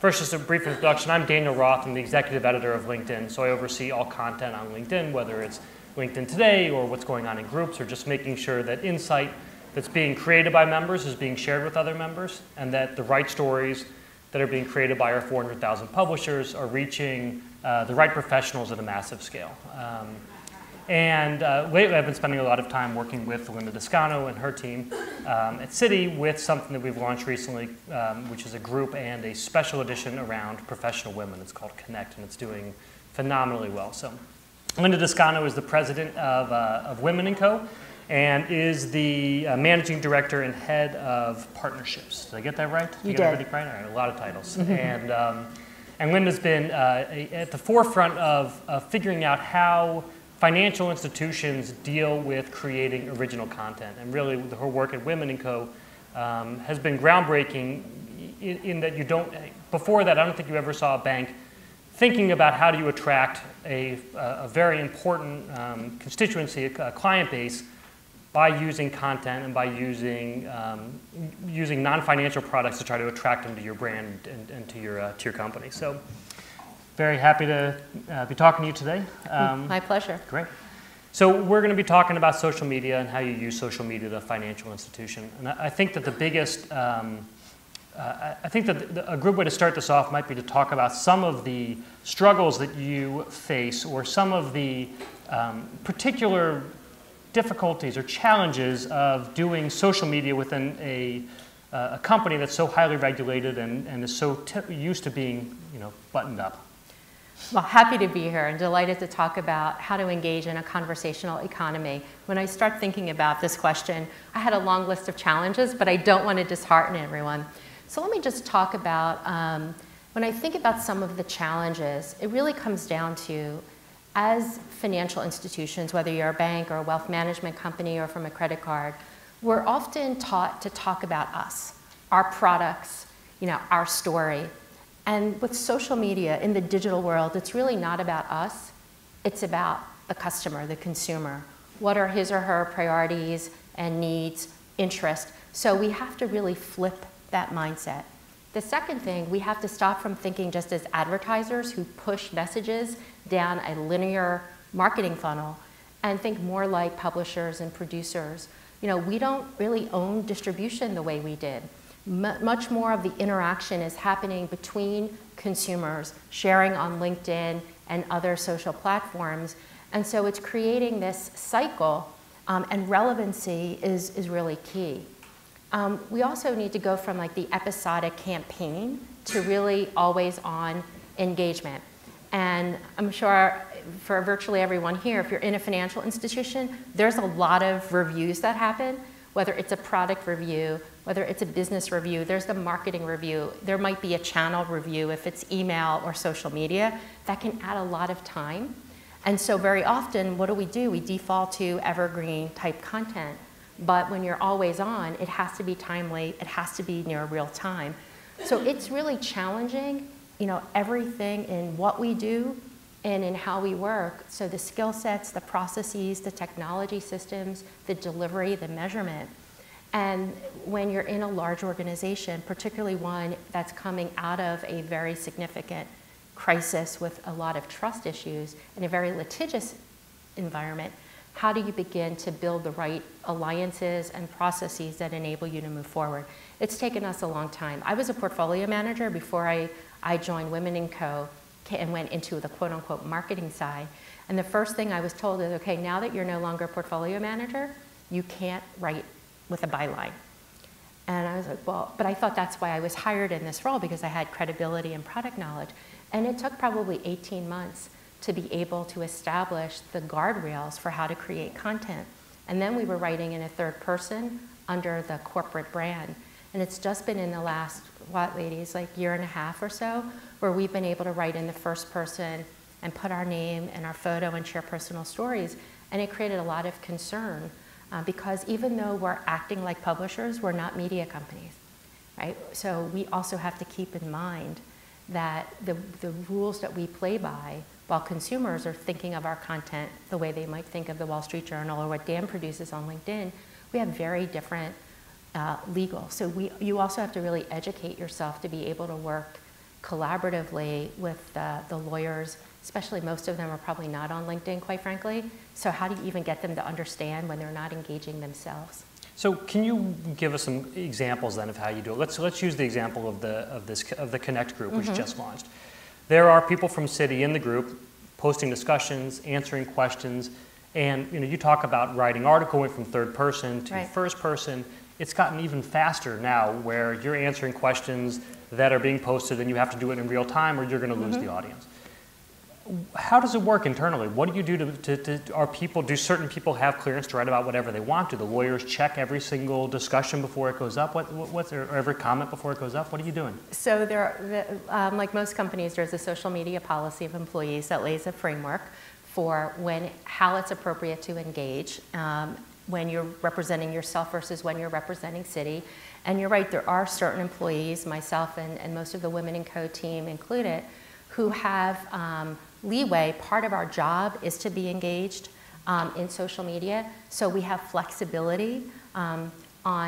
First, just a brief introduction. I'm Daniel Roth. I'm the executive editor of LinkedIn, so I oversee all content on LinkedIn, whether it's LinkedIn Today or what's going on in groups, or just making sure that insight that's being created by members is being shared with other members, and that the right stories that are being created by our 400,000 publishers are reaching the right professionals at a massive scale. Lately I've been spending a lot of time working with Linda Descano and her team at Citi with something that we've launched recently, which is a group and a special edition around professional women. It's called Connect, and it's doing phenomenally well. So Linda Descano is the president of Women & Co. and is the managing director and head of partnerships. Did I get that right? You did. Get everything right? All right, a lot of titles. And Linda's been at the forefront of figuring out how financial institutions deal with creating original content. And really, her work at Women & Co. Has been groundbreaking in that you don't, before that, I don't think you ever saw a bank thinking about how do you attract a very important constituency, a client base, by using content and by using non-financial products to try to attract them to your brand and to your company. So, very happy to be talking to you today. My pleasure. Great. So we're going to be talking about social media and how you use social media as a financial institution. And I think that the biggest, I think that a good way to start this off might be to talk about some of the struggles that you face or some of the particular difficulties or challenges of doing social media within a company that's so highly regulated and is so used to being, buttoned up. Well, happy to be here and delighted to talk about how to engage in a conversational economy. When I start thinking about this question, I had a long list of challenges, but I don't want to dishearten everyone. So let me just talk about, when I think about some of the challenges, it really comes down to, as financial institutions, whether you're a bank or a wealth management company or from a credit card, we're often taught to talk about us, our products, our story. And with social media in the digital world, it's really not about us. It's about the customer, the consumer. What are his or her priorities and needs, interests? So we have to really flip that mindset. The second thing, we have to stop from thinking just as advertisers who push messages down a linear marketing funnel and think more like publishers and producers. We don't really own distribution the way we did. Much more of the interaction is happening between consumers, sharing on LinkedIn and other social platforms. And so it's creating this cycle, and relevancy is really key. We also need to go from like the episodic campaign to really always on engagement. And I'm sure for virtually everyone here, if you're in a financial institution, there's a lot of reviews that happen, whether it's a product review, whether it's a business review, there's the marketing review, there might be a channel review if it's email or social media, that can add a lot of time. And so very often, what do? We default to evergreen type content. But when you're always on, it has to be timely, it has to be near real time. So it's really challenging, everything in what we do and in how we work. So the skill sets, the processes, the technology systems, the delivery, the measurement. And when you're in a large organization, particularly one that's coming out of a very significant crisis with a lot of trust issues in a very litigious environment, how do you begin to build the right alliances and processes that enable you to move forward? It's taken us a long time. I was a portfolio manager before I joined Women & Co. and went into the quote-unquote marketing side. And the first thing I was told is, okay, now that you're no longer a portfolio manager, you can't write with a byline. And I was like, well, but I thought that's why I was hired in this role, because I had credibility and product knowledge. And it took probably 18 months to be able to establish the guardrails for how to create content. And then we were writing in a third person under the corporate brand. And it's just been in the last, ladies, like year and a half or so, where we've been able to write in the first person and put our name and our photo and share personal stories. And it created a lot of concern because even though we're acting like publishers, we're not media companies, right? So we also have to keep in mind that the rules that we play by, while consumers are thinking of our content the way they might think of the Wall Street Journal or what Dan produces on LinkedIn, we have very different legal. So you also have to really educate yourself to be able to work collaboratively with the lawyers, especially most of them are probably not on LinkedIn, quite frankly. So how do you even get them to understand when they're not engaging themselves? So can you give us some examples then of how you do it? Let's use the example of the Connect group, which just launched. There are people from Citi in the group posting discussions, answering questions, and you talk about writing article went from third person to first person. It's gotten even faster now where you're answering questions that are being posted and you have to do it in real time or you're going to lose the audience. How does it work internally? What do you do do certain people have clearance to write about whatever they want? Do the lawyers check every single discussion before it goes up? Or every comment before it goes up? What are you doing? So like most companies, there's a social media policy of employees that lays a framework for how it's appropriate to engage when you're representing yourself versus when you're representing Citi. And you're right, there are certain employees, myself and most of the Women in Co team included, who have leeway. Part of our job is to be engaged in social media, so we have flexibility on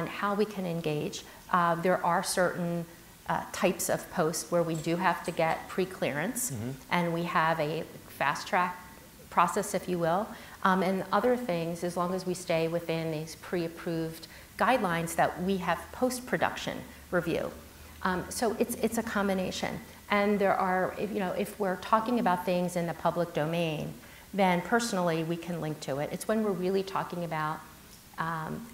how we can engage. There are certain types of posts where we do have to get pre-clearance, and we have a fast-track process, if you will, and other things, as long as we stay within these pre-approved guidelines, that we have post-production review. So it's a combination. And there are, if we're talking about things in the public domain, then personally we can link to it. It's when we're really talking about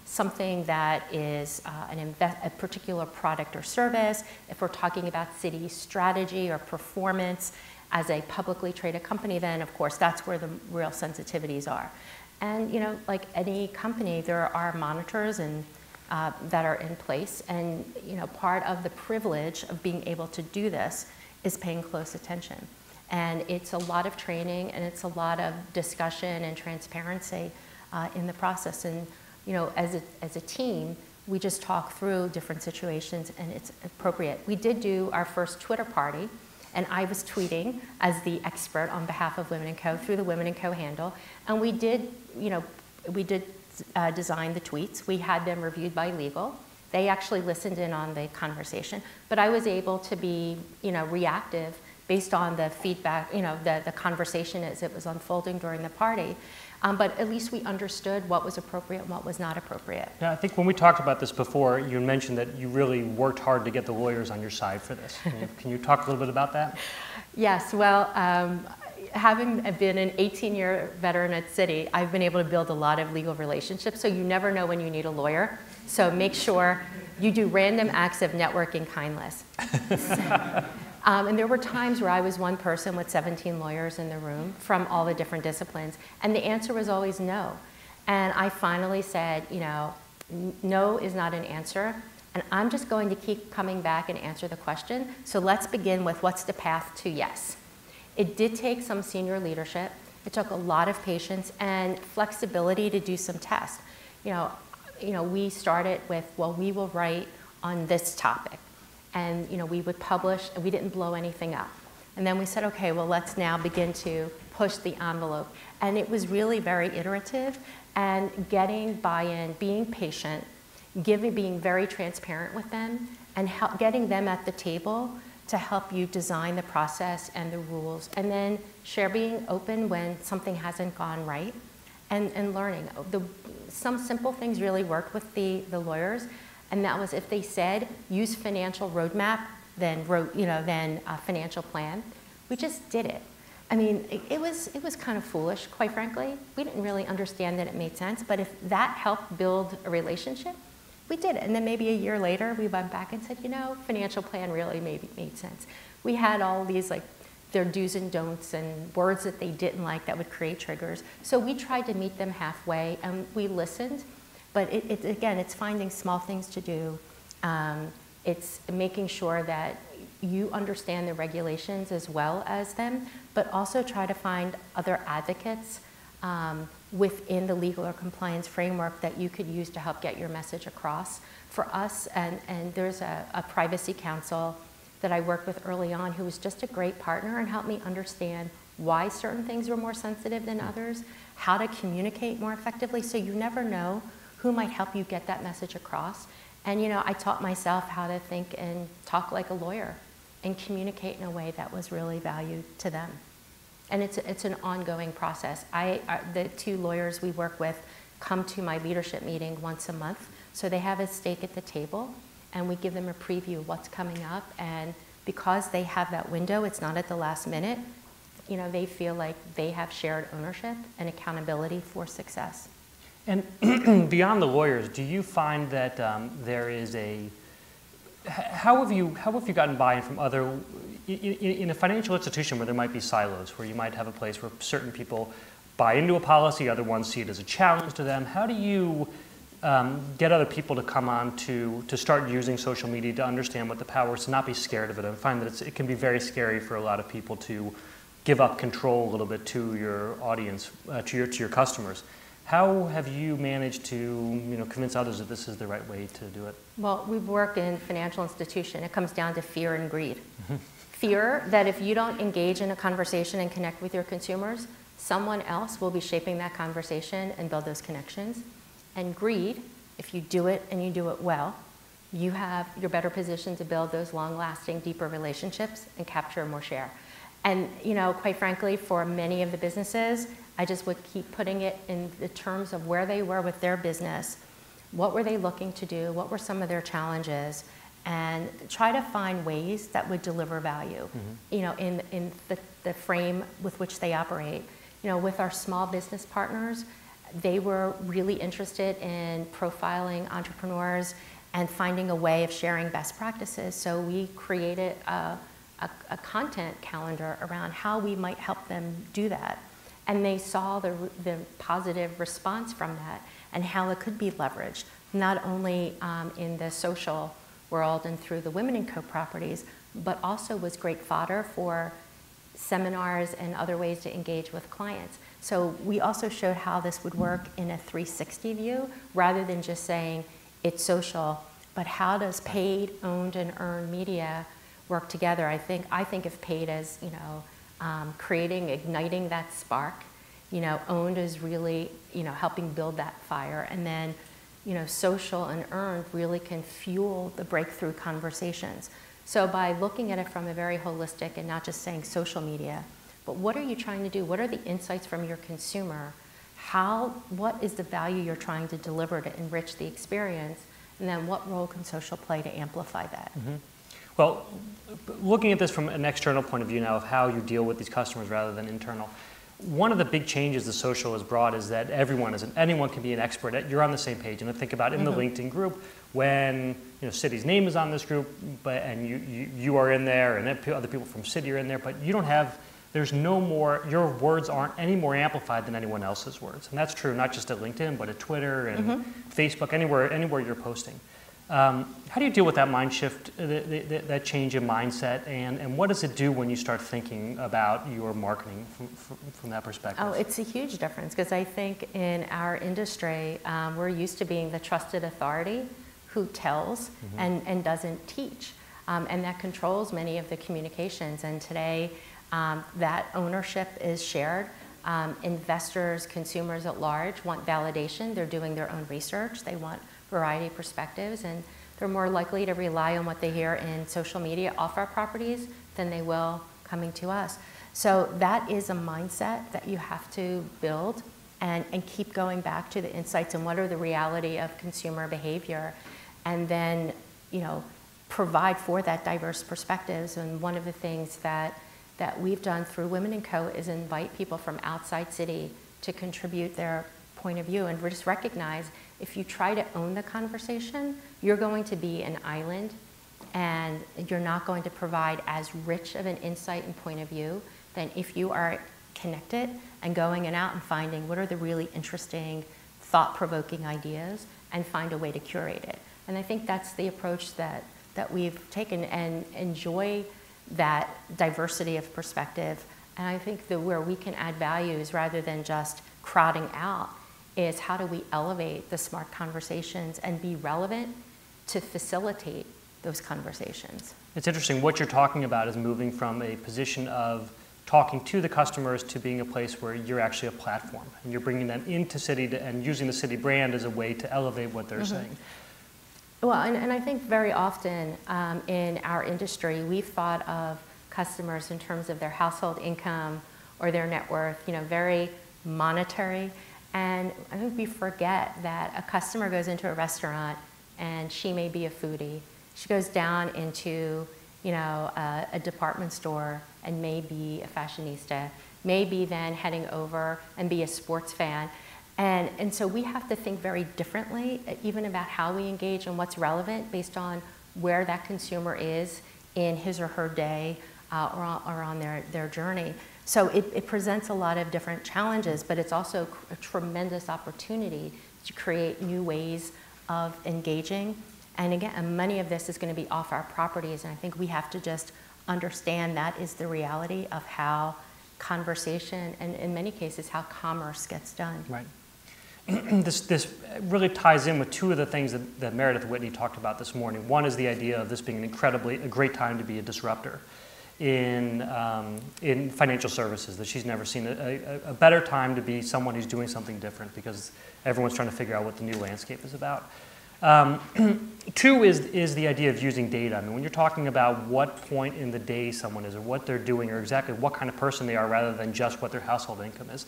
something that is a particular product or service, if we're talking about Citi strategy or performance as a publicly traded company, then of course that's where the real sensitivities are. And like any company, there are monitors and that are in place, and part of the privilege of being able to do this is paying close attention. And it's a lot of training and it's a lot of discussion and transparency in the process. And as a team, we just talk through different situations and it's appropriate. We did do our first Twitter party, and I was tweeting as the expert on behalf of Women in Co through the Women in Co handle. And we did design the tweets. We had them reviewed by legal. They actually listened in on the conversation, but I was able to be, reactive based on the feedback, the conversation as it was unfolding during the party. But at least we understood what was appropriate and what was not appropriate. Yeah, I think when we talked about this before, you mentioned that you really worked hard to get the lawyers on your side for this. Can you talk a little bit about that? Yes, well, having been an 18-year veteran at Citi, I've been able to build a lot of legal relationships, so you never know when you need a lawyer. So make sure you do random acts of networking kindness. And there were times where I was one person with 17 lawyers in the room from all the different disciplines, and the answer was always no. And I finally said, no is not an answer, and I'm just going to keep coming back and answer the question. So let's begin with what's the path to yes. It did take some senior leadership. It took a lot of patience and flexibility to do some tests. We started with, well, we will write on this topic. And we would publish, and we didn't blow anything up. And then we said, okay, well, let's now begin to push the envelope. And it was really very iterative, and getting buy-in, being patient, being very transparent with them, and getting them at the table to help you design the process and the rules. And then being open when something hasn't gone right, and learning. Some simple things really worked with the lawyers. And that was if they said, use financial roadmap, then financial plan. We just did it. I mean, it was kind of foolish, quite frankly. We didn't really understand that it made sense, but if that helped build a relationship, we did it. And then maybe a year later, we went back and said, financial plan really made sense. We had all these their do's and don'ts and words that they didn't like that would create triggers. So we tried to meet them halfway, and we listened. But again, it's finding small things to do. It's making sure that you understand the regulations as well as them, but also try to find other advocates within the legal or compliance framework that you could use to help get your message across. For us, and there's a privacy counsel that I worked with early on who was just a great partner and helped me understand why certain things were more sensitive than others, how to communicate more effectively, so you never know who might help you get that message across. And I taught myself how to think and talk like a lawyer. and communicate in a way that was really valued to them. And it's an ongoing process. The 2 lawyers we work with come to my leadership meeting once a month, so they have a stake at the table, and we give them a preview of what's coming up. And because they have that window, it's not at the last minute, you know, they feel like they have shared ownership and accountability for success. And beyond the lawyers, do you find that there is how have you gotten buy-in from other, in a financial institution where there might be silos, where you might have a place where certain people buy into a policy, other ones see it as a challenge to them. How do you get other people to come on to start using social media, to understand what the power is, to not be scared of it? I find that it can be very scary for a lot of people to give up control a little bit to your audience, to your customers. How have you managed to convince others that this is the right way to do it? Well, we work in financial institution. It comes down to fear and greed. Fear that if you don't engage in a conversation and connect with your consumers, someone else will be shaping that conversation and build those connections. And greed, if you do it and you do it well, you're better positioned to build those long-lasting, deeper relationships and capture more share. And quite frankly, for many of the businesses, I just would keep putting it in the terms of where they were with their business. What were they looking to do? What were some of their challenges? And try to find ways that would deliver value, in the frame with which they operate. With our small business partners, they were really interested in profiling entrepreneurs and finding a way of sharing best practices. So we created a content calendar around how we might help them do that. And they saw the positive response from that and how it could be leveraged, not only in the social world and through the Women & Co. properties, but also was great fodder for seminars and other ways to engage with clients. So we also showed how this would work in a 360 view, rather than just saying it's social, but how does paid, owned, and earned media work together? I think of paid as igniting that spark. Owned is really helping build that fire, and then social and earned really can fuel the breakthrough conversations. So by looking at it from a very holistic and not just saying social media, but what are you trying to do? What are the insights from your consumer? What is the value you're trying to deliver to enrich the experience? And then what role can social play to amplify that? Mm-hmm. Well, looking at this from an external point of view now of how you deal with these customers rather than internal, one of the big changes the social has brought is that anyone can be an expert. You're on the same page. And I think about in the LinkedIn group, when Citi's name is on this group, and you are in there, and other people from Citi are in there, but there's no more, your words aren't any more amplified than anyone else's words. And that's true not just at LinkedIn, but at Twitter and Facebook, anywhere you're posting. How do you deal with that mind shift, that change in mindset, and what does it do when you start thinking about your marketing from that perspective? Oh, it's a huge difference, because I think in our industry, we're used to being the trusted authority who tells and doesn't teach, and that controls many of the communications. And today, that ownership is shared. Investors, consumers at large want validation. They're doing their own research. They want variety of perspectives, and they're more likely to rely on what they hear in social media off our properties than they will coming to us. So that is a mindset that you have to build and keep going back to the insights and what are the reality of consumer behavior, and then provide for that diverse perspectives. And one of the things that we've done through Women & Co. is invite people from outside Citi to contribute their point of view, and just recognize if you try to own the conversation, you're going to be an island, and you're not going to provide as rich of an insight and point of view than if you are connected and going out and finding what are the really interesting, thought-provoking ideas and find a way to curate it. And I think that's the approach that we've taken, and enjoy that diversity of perspective. And I think that where we can add values rather than just crowding out is how do we elevate the smart conversations and be relevant to facilitate those conversations. It's interesting. What you're talking about is moving from a position of talking to the customers to being a place where you're actually a platform, and you're bringing them into Citi and using the Citi brand as a way to elevate what they're saying. Well, and I think very often in our industry, we've thought of customers in terms of their household income or their net worth, very monetary. And I think we forget that a customer goes into a restaurant and she may be a foodie. She goes down into, a department store and may be a fashionista, maybe then heading over and be a sports fan. And so we have to think very differently, even about how we engage and what's relevant based on where that consumer is in his or her day or on their journey. So it presents a lot of different challenges, but it's also a tremendous opportunity to create new ways of engaging. And again, many of this is going to be off our properties, and I think we have to just understand that is the reality of how conversation, and in many cases, how commerce gets done. Right. This really ties in with two of the things that Meredith Whitney talked about this morning. One is the idea of this being a great time to be a disruptor in financial services, that she's never seen a better time to be someone who's doing something different because everyone's trying to figure out what the new landscape is about. Two is the idea of using data. I mean, when you're talking about what point in the day someone is or what they're doing or exactly what kind of person they are rather than just what their household income is,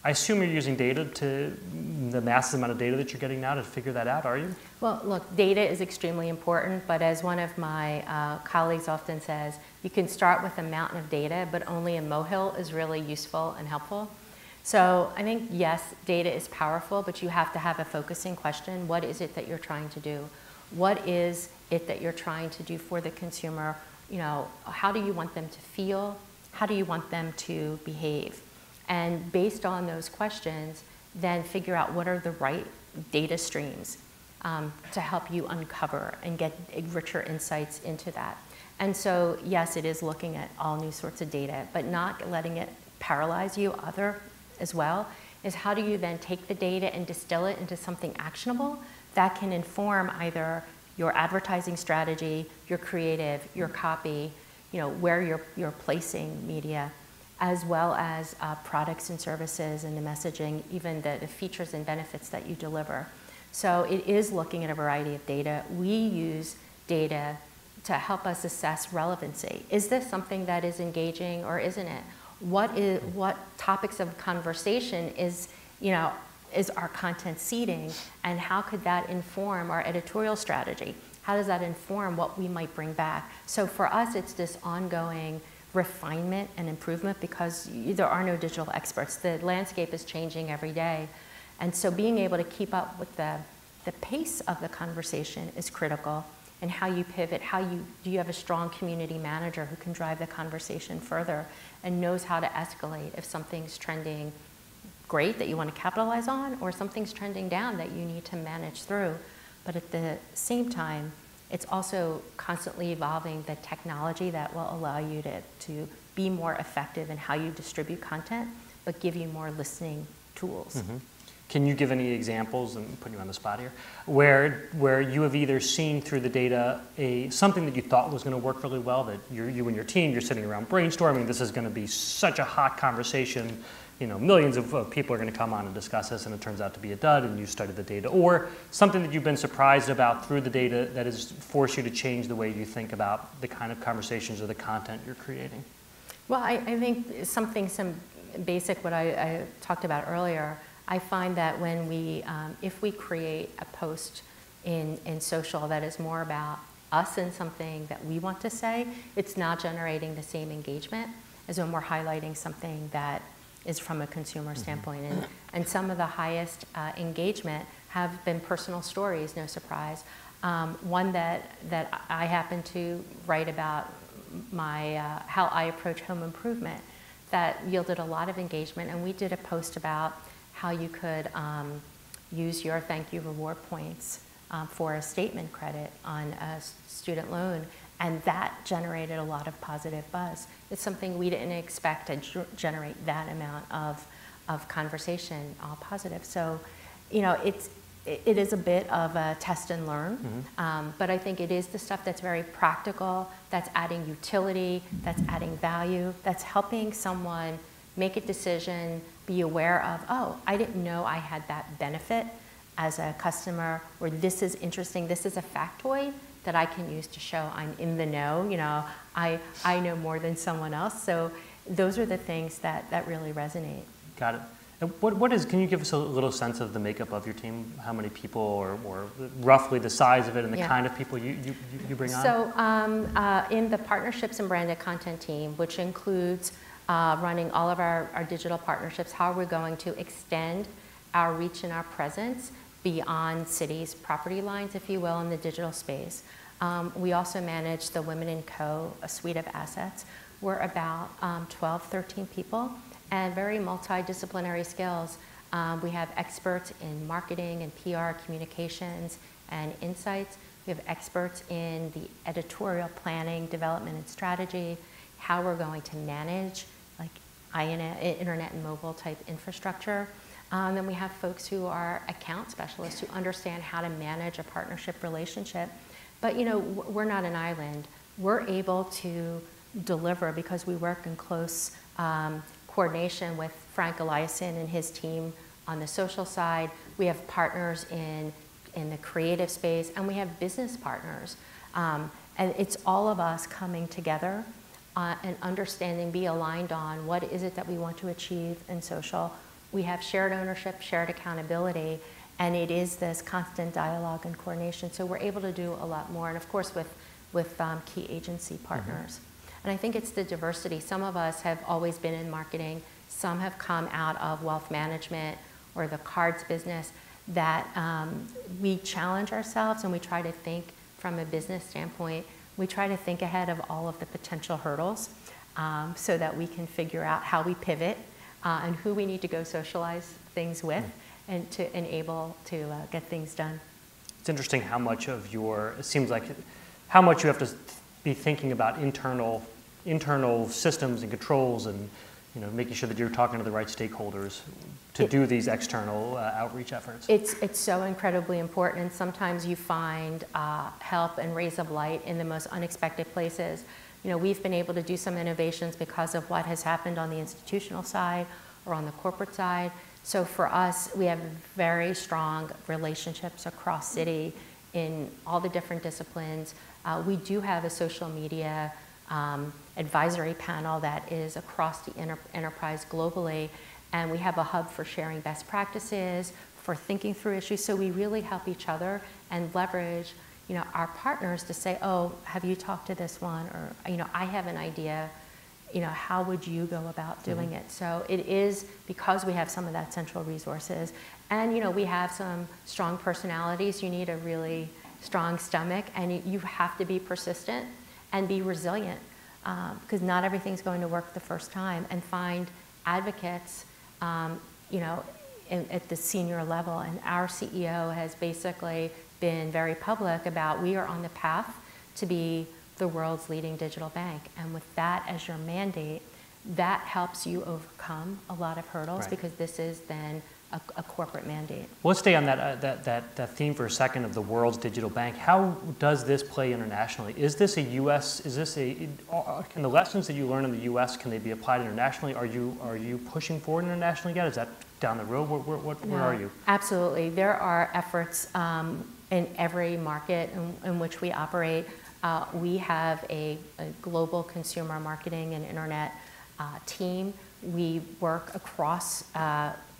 I assume you're using data the massive amount of data that you're getting now to figure that out, are you? Well, look, data is extremely important, but as one of my colleagues often says, you can start with a mountain of data, but only a molehill is really useful and helpful. So I think, yes, data is powerful, but you have to have a focusing question. What is it that you're trying to do? What is it that you're trying to do for the consumer? How do you want them to feel? How do you want them to behave? And based on those questions, then figure out what are the right data streams to help you uncover and get richer insights into that. And so, yes, it is looking at all new sorts of data, but not letting it paralyze you as well, is how do you then take the data and distill it into something actionable that can inform either your advertising strategy, your creative, your copy, where you're placing media, as well as products and services and the messaging, even the features and benefits that you deliver. So it is looking at a variety of data. We use data to help us assess relevancy. Is this something that is engaging or isn't it? What topics of conversation is our content seeding, and how could that inform our editorial strategy? How does that inform what we might bring back? So for us, it's this ongoing refinement and improvement because there are no digital experts. The landscape is changing every day. And so being able to keep up with the pace of the conversation is critical, and how you pivot, do you have a strong community manager who can drive the conversation further and knows how to escalate if something's trending great that you want to capitalize on, or something's trending down that you need to manage through. But at the same time, it's also constantly evolving the technology that will allow you to be more effective in how you distribute content, but give you more listening tools. Mm-hmm. Can you give any examples, and put you on the spot here, where you have either seen through the data something that you thought was going to work really well, that you and your team, you're sitting around brainstorming, this is going to be such a hot conversation, millions of people are going to come on and discuss this, and it turns out to be a dud, and you studied the data, or something that you've been surprised about through the data that has forced you to change the way you think about the kind of conversations or the content you're creating? Well, I think some basic, what I talked about earlier, I find that when if we create a post in social that is more about us and something that we want to say, it's not generating the same engagement as when we're highlighting something that is from a consumer standpoint. And some of the highest engagement have been personal stories, no surprise. One that I happen to write about how I approach home improvement that yielded a lot of engagement, and we did a post about how you could use your thank you reward points for a statement credit on a student loan, and that generated a lot of positive buzz. It's something we didn't expect to generate that amount of conversation, all positive. So, it is a bit of a test and learn, but I think it is the stuff that's very practical, that's adding utility, that's adding value, that's helping someone make a decision, be aware of, oh, I didn't know I had that benefit as a customer, or this is interesting, this is a factoid that I can use to show I'm in the know. You know, I know more than someone else. So those are the things that really resonate. Got it. And what is, can you give us a little sense of the makeup of your team? How many people, or roughly the size of it and the kind of people you bring on? So in the partnerships and branded content team, which includes running all of our digital partnerships, how are we going to extend our reach and our presence beyond Citi's property lines, if you will, in the digital space. We also manage the Women & Co., a suite of assets. We're about 12, 13 people, and very multidisciplinary skills. We have experts in marketing and PR, communications, and insights. We have experts in the editorial planning, development, and strategy, how we're going to manage like internet and mobile type infrastructure. Then we have folks who are account specialists who understand how to manage a partnership relationship. But you know, we're not an island. We're able to deliver because we work in close coordination with Frank Eliason and his team on the social side. We have partners in the creative space, and we have business partners. And it's all of us coming together and understanding, be aligned on what is it that we want to achieve in social. We have shared ownership, shared accountability, and it is this constant dialogue and coordination. So we're able to do a lot more, and of course with key agency partners. And I think it's the diversity. Some of us have always been in marketing. Some have come out of wealth management or the cards business, that we challenge ourselves and we try to think from a business standpoint. We try to think ahead of all of the potential hurdles so that we can figure out how we pivot and who we need to go socialize things with and to enable to get things done. It's interesting how much of your, it seems like, how much you have to be thinking about internal systems and controls, and you know, making sure that you're talking to the right stakeholders to do these external outreach efforts. It's so incredibly important, and sometimes you find help and rays of light in the most unexpected places. You know, we've been able to do some innovations because of what has happened on the institutional side or on the corporate side. So for us, we have very strong relationships across Citi in all the different disciplines. We do have a social media advisory panel that is across the enterprise globally, and we have a hub for sharing best practices, for thinking through issues. So we really help each other and leverage, you know, our partners to say, oh, have you talked to this one? Or, you know, I have an idea, you know, how would you go about doing it? So it is because we have some of that central resources, and, you know, we have some strong personalities. You need a really strong stomach, and you have to be persistent and be resilient, because not everything's going to work the first time, and find advocates, you know, at the senior level. And our CEO has basically been very public about, we are on the path to be the world's leading digital bank. And with that as your mandate, that helps you overcome a lot of hurdles, right, because this is then a corporate mandate. Well, let's stay on that theme for a second of the world's digital bank. How does this play internationally? Is this a U.S., can the lessons that you learn in the U.S., can they be applied internationally? Are you pushing forward internationally yet? Is that down the road? Where are you? Absolutely. There are efforts in every market in which we operate. We have a global consumer marketing and internet team. We work across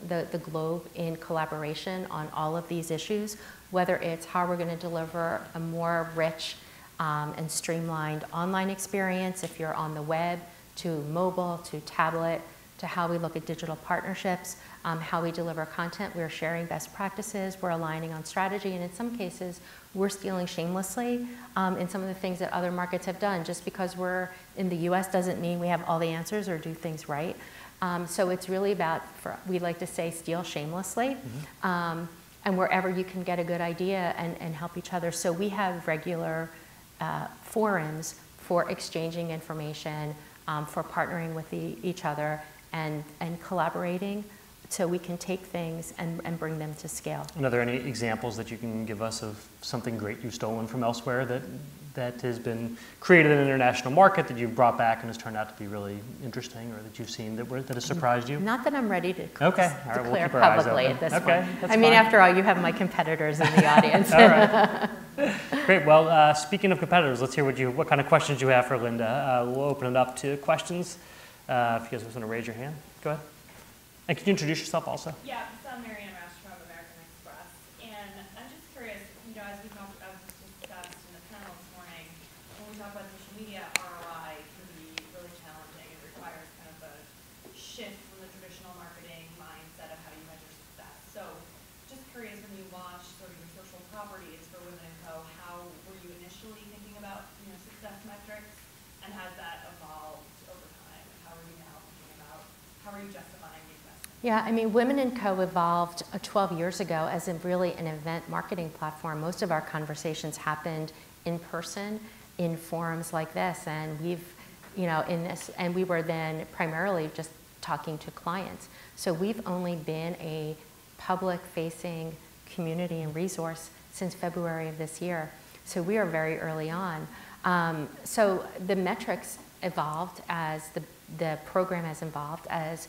the globe in collaboration on all of these issues, whether it's how we're going to deliver a more rich and streamlined online experience if you're on the web, to mobile, to tablet, to how we look at digital partnerships, how we deliver content. We're sharing best practices, we're aligning on strategy, and in some cases, we're stealing shamelessly in some of the things that other markets have done. Just because we're in the US doesn't mean we have all the answers or do things right. So it's really about, we like to say, steal shamelessly, and wherever you can get a good idea and help each other. So we have regular forums for exchanging information, for partnering with each other and collaborating so we can take things and bring them to scale. And are there any examples that you can give us of something great you've stolen from elsewhere that has been created in an international market that you've brought back and has turned out to be really interesting, or that you've seen that has surprised you? Not that I'm ready to okay. All right, declare we'll publicly at this point. I mean, after all, you have my competitors in the audience. All right. Great. Well, speaking of competitors, let's hear what kind of questions you have for Linda. We'll open it up to questions. If you guys just want to raise your hand, go ahead. And can you introduce yourself also? Yeah, so I'm Marianne Rash from American Express, and I'm just curious, as we talked about, discussed in the panel this morning, when we talk about social media, ROI can be really challenging. It requires kind of a shift from the traditional marketing mindset of how you measure success. So, just curious, when you launched sort of your social properties for Women & Co., how were you initially thinking about success metrics, and has that evolved over time? How are you now thinking about how are you justifying the investment? Yeah, I mean, Women & Co. evolved 12 years ago as really an event marketing platform. Most of our conversations happened in person in forums like this, and we were then primarily just talking to clients. So we've only been a public-facing community and resource since February of this year. So we are very early on. So the metrics evolved as the program has evolved, as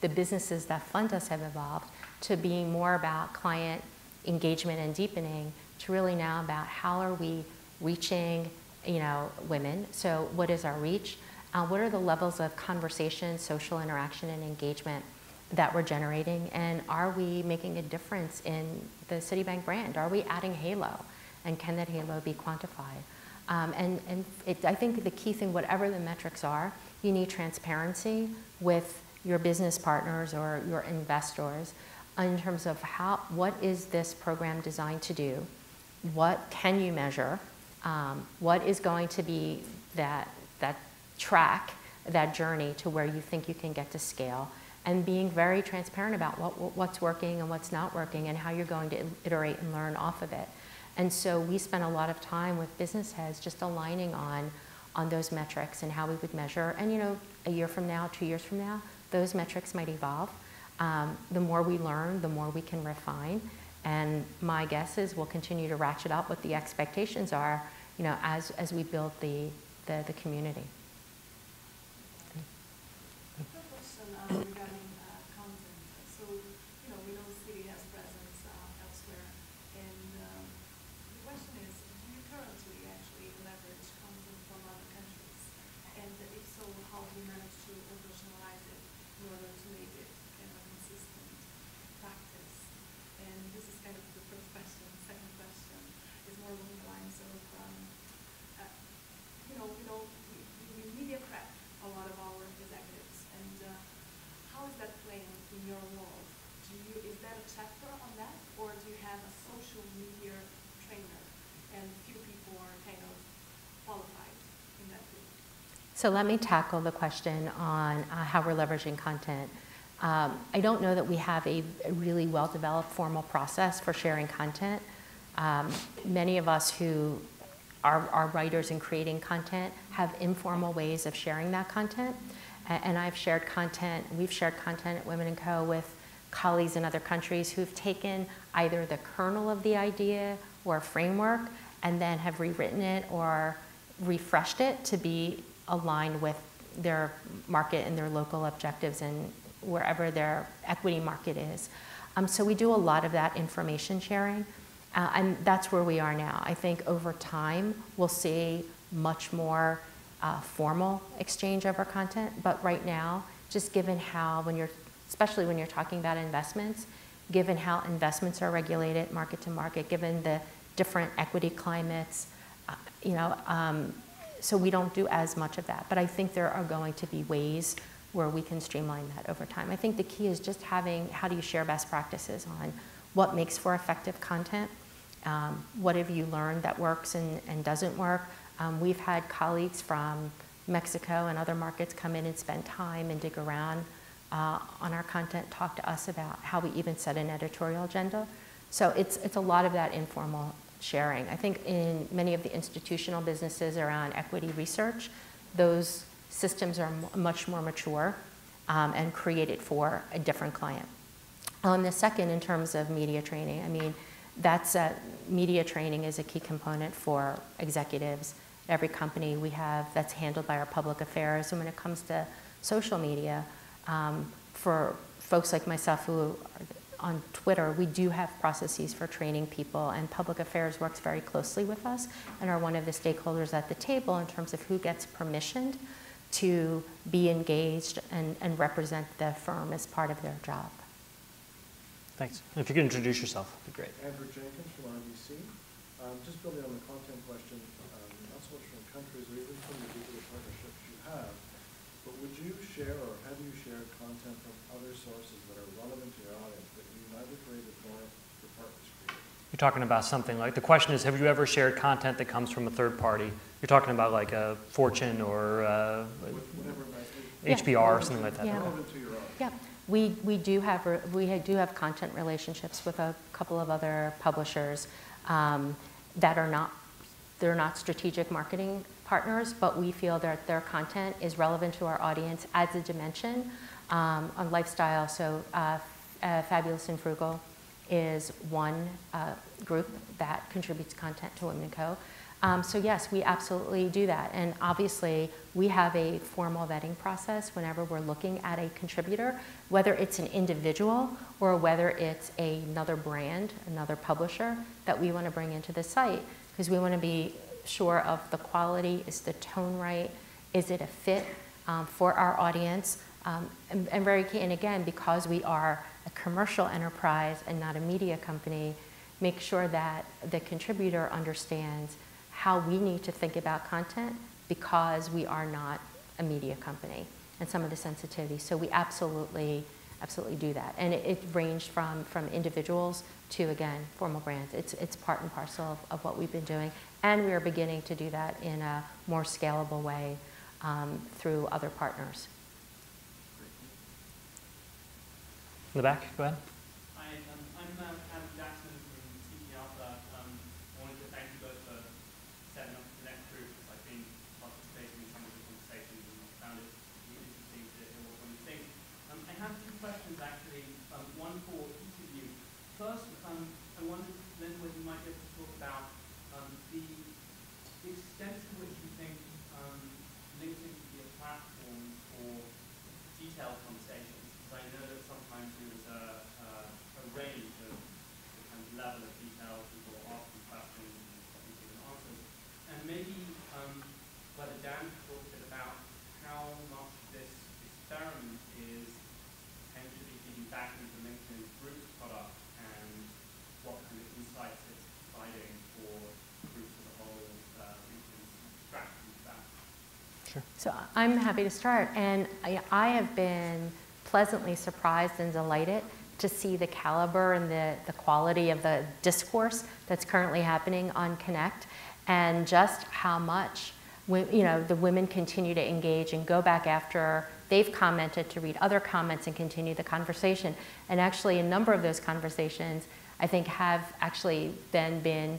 the businesses that fund us have evolved, to being more about client engagement and deepening, to really now about how are we reaching women. So what is our reach? What are the levels of conversation, social interaction, and engagement that we're generating? And are we making a difference in the Citibank brand? Are we adding halo? And can that halo be quantified? I think the key thing, whatever the metrics are, you need transparency with your business partners or your investors in terms of what is this program designed to do? What can you measure? What is going to be that track, that journey to where you think you can get to scale? And being very transparent about what's working and what's not working, and how you're going to iterate and learn off of it. And so we spent a lot of time with business heads just aligning on those metrics and how we would measure. And a year from now, 2 years from now, those metrics might evolve. The more we learn, the more we can refine. And my guess is we'll continue to ratchet up what the expectations are, as we build the community. Question regarding content. So, we know Citi has presence elsewhere, and the question is, do you currently actually leverage content from other countries? And if so, how do you manage to operationalize it in order to make it kind of a consistent practice? And this is kind of the first question. The second question is more along the lines of, we media prep a lot of our executives, and how is that playing in your world? Is that a chapter on that, or do you have a social media trainer, and few people are kind of qualified in that group? So let me tackle the question on how we're leveraging content. I don't know that we have a really well-developed formal process for sharing content. Many of us who are writers and creating content have informal ways of sharing that content. And we've shared content at Women & Co. with colleagues in other countries who've taken either the kernel of the idea or a framework and then have rewritten it or refreshed it to be aligned with their market and their local objectives and wherever their equity market is. So we do a lot of that information sharing. And that's where we are now. I think over time, we'll see much more formal exchange of our content. But right now, just given how, especially when you're talking about investments, given how investments are regulated market to market, given the different equity climates, so we don't do as much of that. But I think there are going to be ways where we can streamline that over time. I think the key is just how do you share best practices on what makes for effective content. What have you learned that works and doesn't work? We've had colleagues from Mexico and other markets come in and spend time and dig around on our content, talk to us about how we even set an editorial agenda. So it's a lot of that informal sharing. I think in many of the institutional businesses around equity research, those systems are much more mature. and create it for a different client. The second, in terms of media training, I mean, media training is a key component for executives. Every company we have that's handled by our public affairs. And when it comes to social media, for folks like myself who are on Twitter, we do have processes for training people, and public affairs works very closely with us and are one of the stakeholders at the table in terms of who gets permissioned to be engaged and represent the firm as part of their job. Thanks. If you could introduce yourself, that'd be great. Andrew Jenkins from RBC. Just building on the content question, not so much from countries or even from the digital partnerships you have, but would you share or have you shared content from other sources that are relevant to your audience that you neither created nor your partners created? You're talking about something like, the question is, have you ever shared content that comes from a third party? You're talking about like a Fortune or whatever it might be. HBR or something like that. Yeah. Relevant to your audience. Yeah. We do have content relationships with a couple of other publishers that are not strategic marketing partners, but we feel that their content is relevant to our audience, adds a dimension on lifestyle. So Fabulous and Frugal is one group that contributes content to Women & Co. So yes, we absolutely do that. And obviously, we have a formal vetting process whenever we're looking at a contributor, whether it's an individual or whether it's another brand, another publisher that we want to bring into the site, because we want to be sure of the quality, is the tone right, is it a fit for our audience, and very key, and again, because we are a commercial enterprise and not a media company, make sure that the contributor understands how we need to think about content because we are not a media company and some of the sensitivities. So we absolutely do that. And it ranged from individuals to, again, formal brands. It's part and parcel of what we've been doing. And we are beginning to do that in a more scalable way through other partners. In the back, go ahead. Hi, I'm Adam Jackson from Citi. I wanted to thank you both for setting up the next group, because I've been participating in some of the conversations and found it really interesting to hear what one thinks. I have two questions actually, one for each of you. First, I wondered, Linda, whether you might be able to talk about the extent to which you think LinkedIn could be a platform for detailed conversations. Because I know that sometimes there's a range of the kind of level of detail people are asking questions and probably giving answers. And maybe whether Dan could talk a bit about how much this experiment is potentially feeding back into LinkedIn's group's product and what kind of insights it's providing for groups as a whole, LinkedIn's strategy for that. Sure. So I'm happy to start. And I have been pleasantly surprised and delighted to see the caliber and the quality of the discourse that's currently happening on Connect, and just how much the women continue to engage and go back after they've commented to read other comments and continue the conversation. And actually, a number of those conversations, I think, have actually then been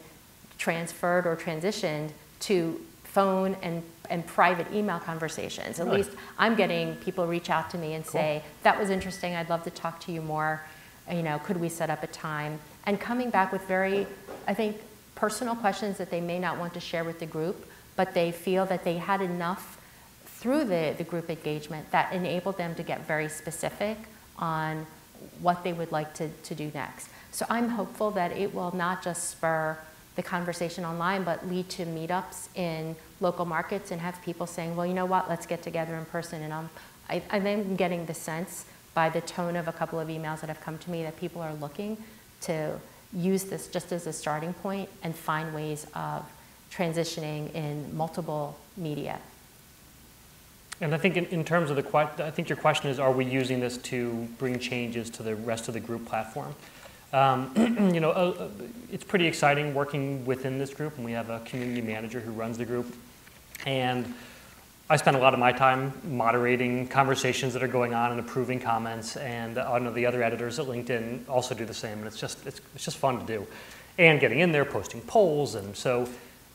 transferred or transitioned to phone and private email conversations. At least I'm getting people reach out to me and say, that was interesting, I'd love to talk to you more, could we set up a time? And coming back with very, I think, personal questions that they may not want to share with the group, but they feel that they had enough through the group engagement that enabled them to get very specific on what they would like to do next. So I'm hopeful that it will not just spur the conversation online, but lead to meetups in local markets and have people saying, well, you know what, let's get together in person. And I'm getting the sense by the tone of a couple of emails that have come to me that people are looking to use this just as a starting point and find ways of transitioning in multiple media. And I think in terms of I think your question is, are we using this to bring changes to the rest of the group platform? It's pretty exciting working within this group, and we have a community manager who runs the group. And I spend a lot of my time moderating conversations that are going on and approving comments, and I know the other editors at LinkedIn also do the same, and it's just fun to do. And getting in there, posting polls, and so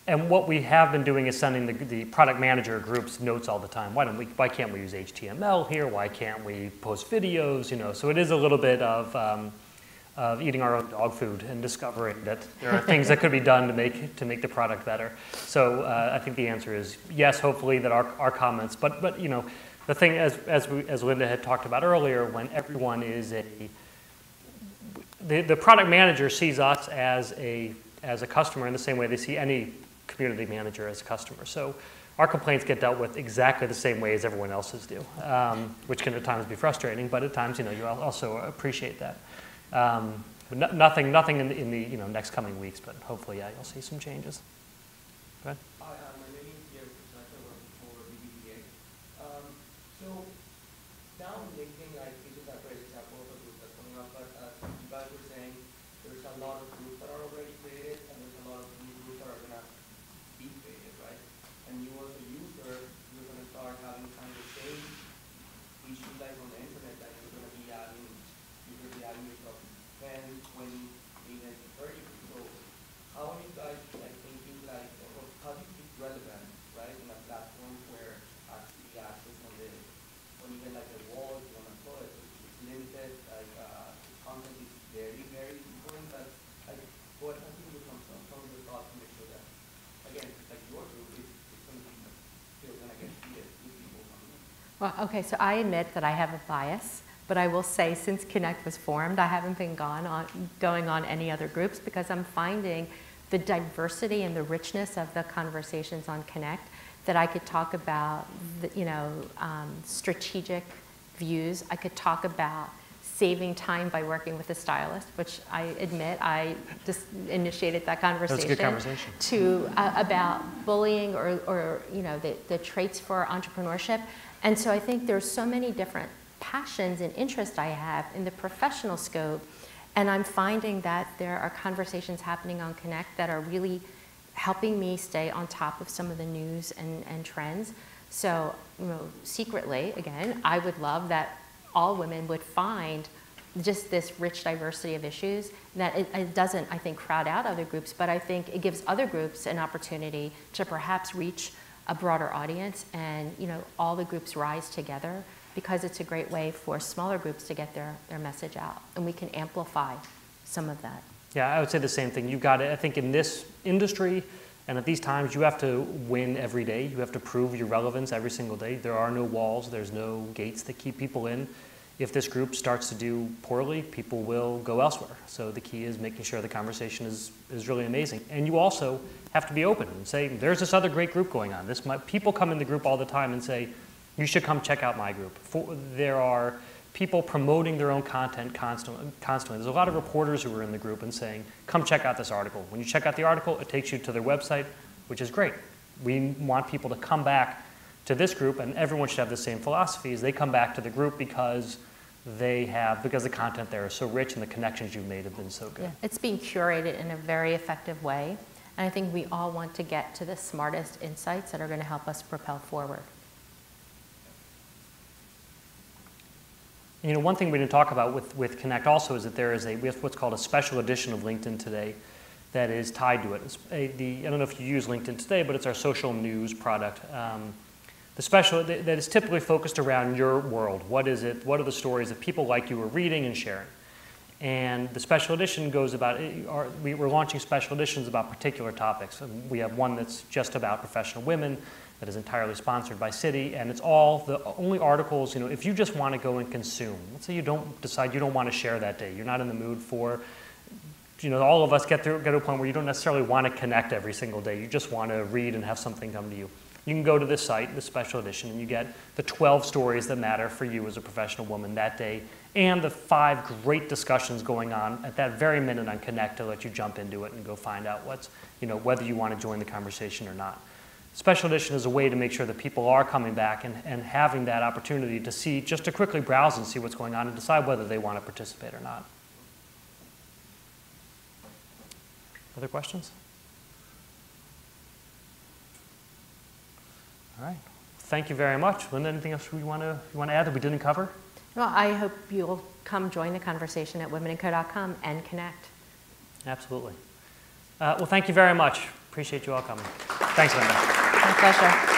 And what we have been doing is sending the product manager groups notes all the time. Why can't we use HTML here? Why can't we post videos? You know, so it is a little bit of eating our own dog food and discovering that there are things that could be done to make the product better. So I think the answer is yes. Hopefully that our comments, but you know, the thing as Linda had talked about earlier, when everyone is the product manager sees us as a customer in the same way they see any community manager as a customer. So our complaints get dealt with exactly the same way as everyone else's do, which can at times be frustrating, but at times, you know, you also appreciate that. But nothing in the you know, next coming weeks, but hopefully, yeah, you'll see some changes. Go ahead. Hi, my name is Pierre for BBVA. So now LinkedIn, I think is a great example of a group that's coming up, but you guys were saying there's a lot of groups that are already created, and there's a lot of new groups that are going to be created, right? And you as a user, you're going to start having kind of the same issues like on the internet that you're going to be adding yourself and when even 30. So how are you guys like thinking like, or how do you keep relevant, right, in a platform where actually access on the, when you get like a wall, you want to call it, it's limited, like content is very, very important, but like what have you become some of your thoughts to make sure that, again, like your group is going to be still going to get treated with people coming in? Well, okay, so I admit that I have a bias. But I will say, since Connect was formed, I haven't been going on any other groups because I'm finding the diversity and the richness of the conversations on Connect that I could talk about, you know, strategic views. I could talk about saving time by working with a stylist, which I admit I just initiated that conversation. That's a good conversation. To about bullying or you know, the traits for entrepreneurship. And so I think there's so many different passions and interests I have in the professional scope, and I'm finding that there are conversations happening on Connect that are really helping me stay on top of some of the news and trends. So, you know, secretly, again, I would love that all women would find just this rich diversity of issues, that it doesn't, I think, crowd out other groups, but I think it gives other groups an opportunity to perhaps reach a broader audience, and, you know, all the groups rise together, because it's a great way for smaller groups to get their message out, and we can amplify some of that. Yeah, I would say the same thing. You've got to, I think in this industry and at these times, you have to win every day. You have to prove your relevance every single day. There are no walls, there's no gates that keep people in. If this group starts to do poorly, people will go elsewhere. So the key is making sure the conversation is really amazing. And you also have to be open and say, there's this other great group going on. People come in the group all the time and say, you should come check out my group. There are people promoting their own content constantly. There's a lot of reporters who are in the group and saying, come check out this article. When you check out the article, it takes you to their website, which is great. We want people to come back to this group, and everyone should have the same philosophy as they come back to the group because the content there is so rich and the connections you've made have been so good. Yeah, it's being curated in a very effective way. And I think we all want to get to the smartest insights that are going to help us propel forward. You know, one thing we didn't talk about with Connect also is that we have what's called a special edition of LinkedIn Today that is tied to it. I don't know if you use LinkedIn Today, but it's our social news product. The special that is typically focused around your world. What is it? What are the stories that people like you are reading and sharing? And the special edition goes about, we're launching special editions about particular topics. We have one that's just about professional women that is entirely sponsored by Citi, and it's all the only articles, you know, if you just want to go and consume. Let's say you decide you don't want to share that day. You're not in the mood for, you know, all of us get to a point where you don't necessarily want to connect every single day. You just want to read and have something come to you. You can go to this site, the special edition, and you get the 12 stories that matter for you as a professional woman that day, and the 5 great discussions going on at that very minute on Connect to let you jump into it and go find out what's, you know, whether you want to join the conversation or not. Special edition is a way to make sure that people are coming back and having that opportunity to see, just to quickly browse and see what's going on and decide whether they want to participate or not. Other questions? All right. Thank you very much. Linda, anything else you want to add that we didn't cover? Well, I hope you'll come join the conversation at womenandco.com and connect. Absolutely. Well, thank you very much. appreciate you all coming. Thanks, Linda. My pleasure.